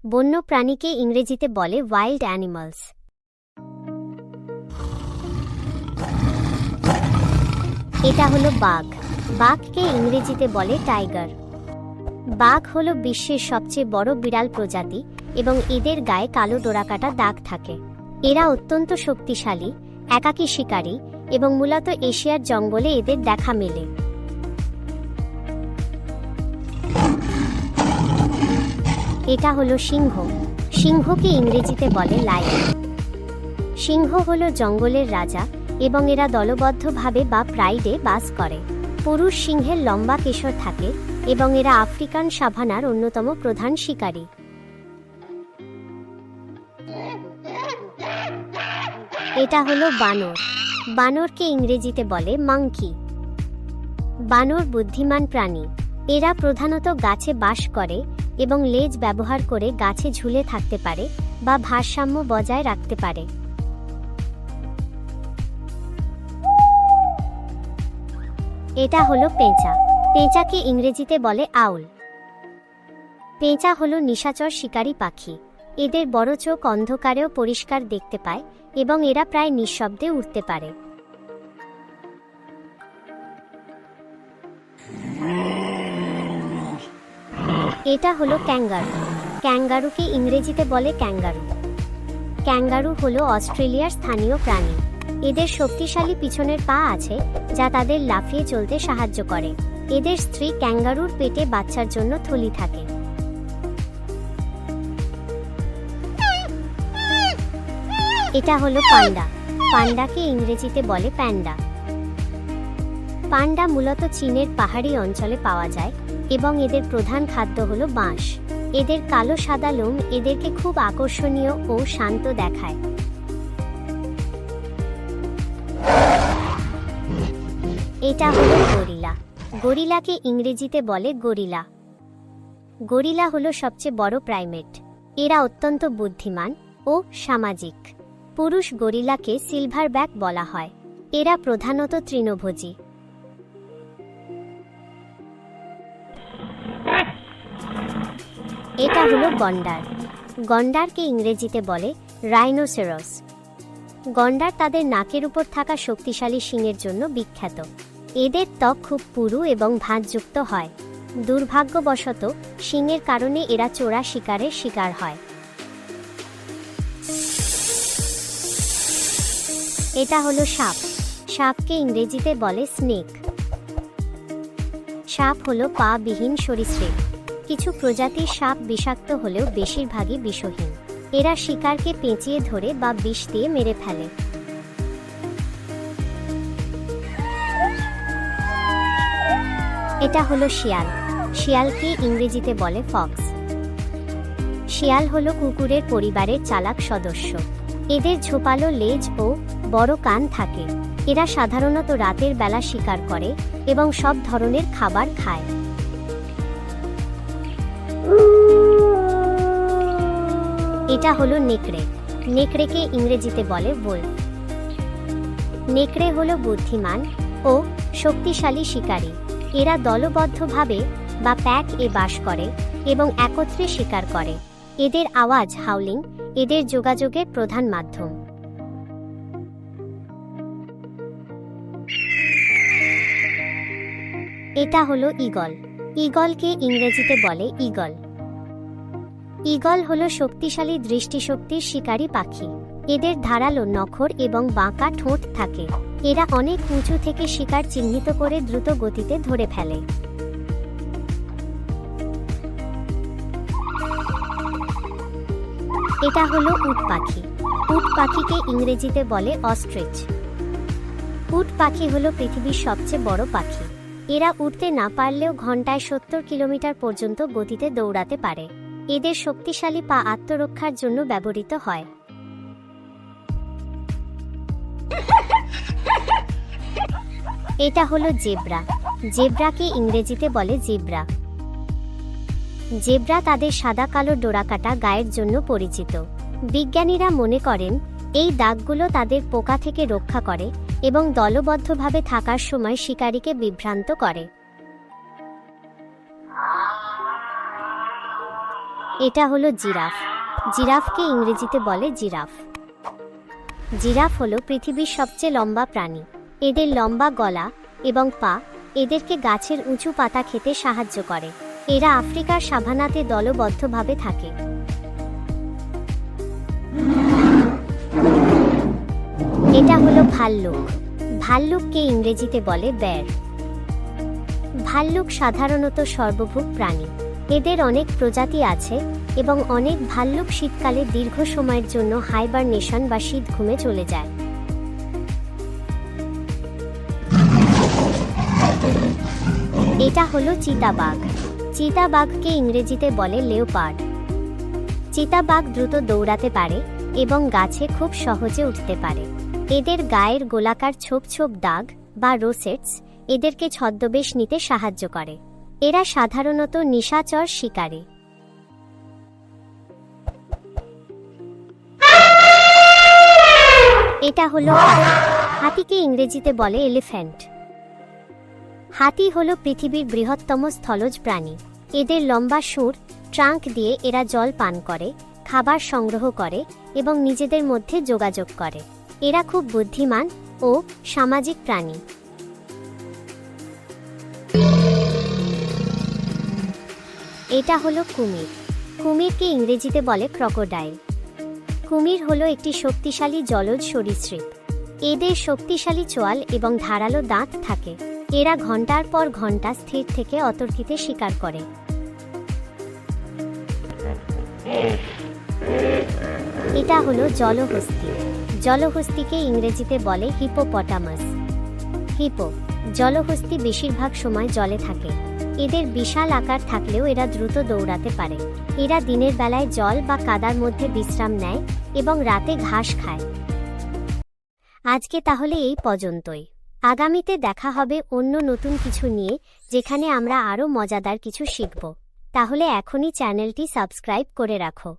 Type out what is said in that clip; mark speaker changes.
Speaker 1: বন্য প্রাণীকে ইংরেজিতে বলে ওয়াইল্ড অ্যানিমালস। এটা হলো বাঘ। বাঘকে ইংরেজিতে বলে টাইগার। বাঘ হলো বিশ্বের সবচেয়ে বড় বিড়াল প্রজাতি এবং এদের গায়ে কালো ডোরাকাটা দাগ থাকে। এরা অত্যন্ত শক্তিশালী, একাকী শিকারী এবং মূলত এশিয়ার জঙ্গলে এদের দেখা মেলে। এটা হলো সিংহ। সিংহকে ইংরেজিতে বলে লায়ন। সিংহ হলো জঙ্গলের রাজা এবং এরা দলবদ্ধভাবে বা প্রাইডে বাস করে। পুরুষ সিংহের লম্বা কেশর থাকে এবং এরা আফ্রিকান সাভানার অন্যতম প্রধান শিকারী। এটা হলো বানর। বানরকে ইংরেজিতে বলে মাংকি। বানর বুদ্ধিমান প্রাণী। এরা প্রধানত গাছে বাস করে এবং লেজ ব্যবহার করে গাছে ঝুলে থাকতে পারে বা ভারসাম্য বজায় রাখতে পারে। এটা হলো পেঁচা। পেঁচাকে ইংরেজিতে বলে আউল। পেঁচা হলো নিশাচর শিকারী পাখি। এদের বড় চোখ অন্ধকারেও পরিষ্কার দেখতে পায় এবং এরা প্রায় নিঃশব্দে উড়তে পারে। এটা হলো ক্যাঙ্গারু। ক্যাঙ্গারুকে ইংরেজিতে বলে ক্যাঙ্গারু। ক্যাঙ্গারু হলো অস্ট্রেলিয়ার স্থানীয় প্রাণী। এদের শক্তিশালী পিছনের পা আছে যা তাদের লাফিয়ে চলতে সাহায্য করে। এদের স্ত্রী ক্যাঙ্গারুর পেটে বাচ্চার জন্য থলি থাকে। এটা হলো পান্ডা। পান্ডাকে ইংরেজিতে বলে প্যান্ডা। পান্ডা মূলত চীনের পাহাড়ি অঞ্চলে পাওয়া যায় এবং এদের প্রধান খাদ্য হলো বাঁশ। এদের কালো সাদা লোম এদেরকে খুব আকর্ষণীয় ও শান্ত দেখায়। এটা হলো গরিলা। গরিলাকে ইংরেজিতে বলে গরিলা। গরিলা হলো সবচেয়ে বড় প্রাইমেট। এরা অত্যন্ত বুদ্ধিমান ও সামাজিক। পুরুষ গরিলাকে সিলভারব্যাক বলা হয়। এরা প্রধানত তৃণভোজী। এটা হলো গন্ডার। গন্ডারকে ইংরেজিতে বলে রাইনোসেরস। গন্ডার তাদের নাকের উপর থাকা শক্তিশালী শিংয়ের জন্য বিখ্যাত। এদের ত্বক খুব পুরু এবং ভাঁজযুক্ত হয়। দুর্ভাগ্যবশত শিংয়ের কারণে এরা চোরা শিকারের শিকার হয়। এটা হলো সাপ। সাপকে ইংরেজিতে বলে স্নেক। সাপ হলো পা বিহীন সরীসৃপ। কিছু প্রজাতির সাপ বিষাক্ত হলেও বেশিরভাগই বিষহীন। এরা শিকারকে পেঁচিয়ে ধরে বা বিষ দিয়ে মেরে ফেলে। এটা হলো শিয়াল। শিয়ালকে ইংরেজিতে বলে ফক্স। শিয়াল হলো কুকুরের পরিবারের চালাক সদস্য। এদের ঝোপালো লেজ ও বড় কান থাকে। এরা সাধারণত রাতের বেলা শিকার করে এবং সব ধরনের খাবার খায়। এটা হলো নেকড়ে। নেকড়েকে ইংরেজিতে বলে ভোল্ফ। নেকড়ে হলো বুদ্ধিমান ও শক্তিশালী শিকারী। এরা দলবদ্ধভাবে বা প্যাক এ বাস করে এবং একত্রে শিকার করে। এদের আওয়াজ হাউলিং এদের যোগাযোগের প্রধান মাধ্যম। এটা হলো ঈগল। ঈগলকে ইংরেজিতে বলে ঈগল। ঈগল হলো শক্তিশালী দৃষ্টিশক্তির শিকারী পাখি। এদের ধারালো নখর এবং বাঁকা ঠোঁট থাকে। এরা অনেক উঁচু থেকে শিকার চিহ্নিত করে দ্রুত গতিতে ধরে ফেলে। এটা হলো উট পাখি। উট পাখিকে ইংরেজিতে বলে অস্ট্রিচ। উট পাখি হলো পৃথিবীর সবচেয়ে বড় পাখি। এরা উড়তে না পারলেও ঘন্টায় 70 কিলোমিটার পর্যন্ত গতিতে দৌড়াতে পারে। এদের শক্তিশালী পা আত্মরক্ষার জন্য ব্যবহৃত হয়। এটা হলো জেব্রা। জেব্রাকে ইংরেজিতে বলে জেব্রা। জেব্রা তাদের সাদা কালো ডোরাকাটা গায়ের জন্য পরিচিত। বিজ্ঞানীরা মনে করেন এই দাগগুলো তাদের পোকা থেকে রক্ষা করে এবং দলবদ্ধভাবে থাকার সময় শিকারীকে বিভ্রান্ত করে। এটা হলো জিরাফ। জিরাফকে ইংরেজিতে বলে জিরাফ। জিরাফ হলো পৃথিবীর সবচেয়ে লম্বা প্রাণী। এদের লম্বা গলা এবং পা এদেরকে গাছের উঁচু পাতা খেতে সাহায্য করে। এরা আফ্রিকার সাভানাতে দলবদ্ধভাবে থাকে। এটা হলো ভাল্লুক। ভাল্লুককে ইংরেজিতে বলে বেয়ার। ভাল্লুক সাধারণত সর্বভুক প্রাণী। এদের অনেক প্রজাতি আছে এবং অনেক ভাল্লুক শীতকালে দীর্ঘ সময়ের জন্য হাইবারনেশন বা শীত ঘুমে চলে যায়। এটা হলো চিতাবাঘ। চিতাবাঘকে ইংরেজিতে বলে লেওপার্ড। চিতাবাঘ দ্রুত দৌড়াতে পারে এবং গাছে খুব সহজে উঠতে পারে। এদের গায়ের গোলাকার ছোপ ছোপ দাগ বা রোসেটস এদেরকে ছদ্মবেশ নিতে সাহায্য করে। এরা সাধারণত নিশাচর শিকারী। এটা হলো হাতি। হাতিকে ইংরেজিতে বলে এলিফ্যান্ট। হাতি হলো পৃথিবীর বৃহত্তম স্থলজ প্রাণী। এদের লম্বা সুর ট্রাঙ্ক দিয়ে এরা জল পান করে, খাবার সংগ্রহ করে এবং নিজেদের মধ্যে যোগাযোগ করে। এরা খুব বুদ্ধিমান ও সামাজিক প্রাণী। এটা হলো কুমির। কুমিরকে ইংরেজিতে বলে ক্রকোডাইল। কুমির হলো একটি শক্তিশালী জলজ সরীসৃপ। এদের শক্তিশালী চোয়াল এবং ধারালো দাঁত থাকে। এরা ঘন্টার পর ঘন্টা স্থির থেকে অতর্কিতে শিকার করে। এটা হলো জলহস্তী। জলহস্তীকে ইংরেজিতে বলে হিপোপটামাস। হিপো জলহস্তী বেশিরভাগ সময় জলে থাকে। এদের বিশাল আকার থাকলেও এরা দ্রুত দৌড়াতে পারে। এরা দিনের বেলায় জল বা কাদার মধ্যে বিশ্রাম নেয় এবং রাতে ঘাস খায়। আজকে তাহলে এই পর্যন্তই। আগামীতে দেখা হবে অন্য নতুন কিছু নিয়ে, যেখানে আমরা আরও মজাদার কিছু শিখব। তাহলে এখনই চ্যানেলটি সাবস্ক্রাইব করে রাখো।